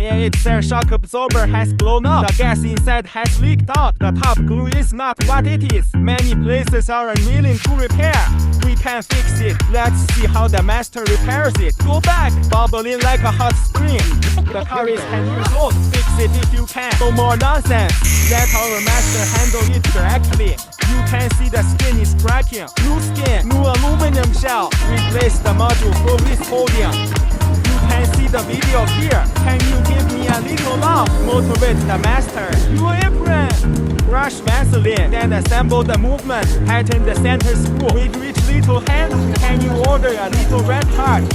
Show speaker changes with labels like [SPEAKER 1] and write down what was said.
[SPEAKER 1] A8's air shock absorber has blown up. The gas inside has leaked out. The top glue is not what it is. Many places are unwilling to repair. We can fix it. Let's see how the master repairs it. Go back, bubbling like a hot spring. The car is 10 years old. Fix it if you can. No more nonsense. Let our master handle it directly. You can see the skin is cracking. New skin, new aluminum shell. Replace the module for this holding. You can see the video here. Can you give me a little love? Motivate the master. New apron. Brush Vaseline, then assemble the movement. Tighten the center screw with each little hand. Can you order a little red heart?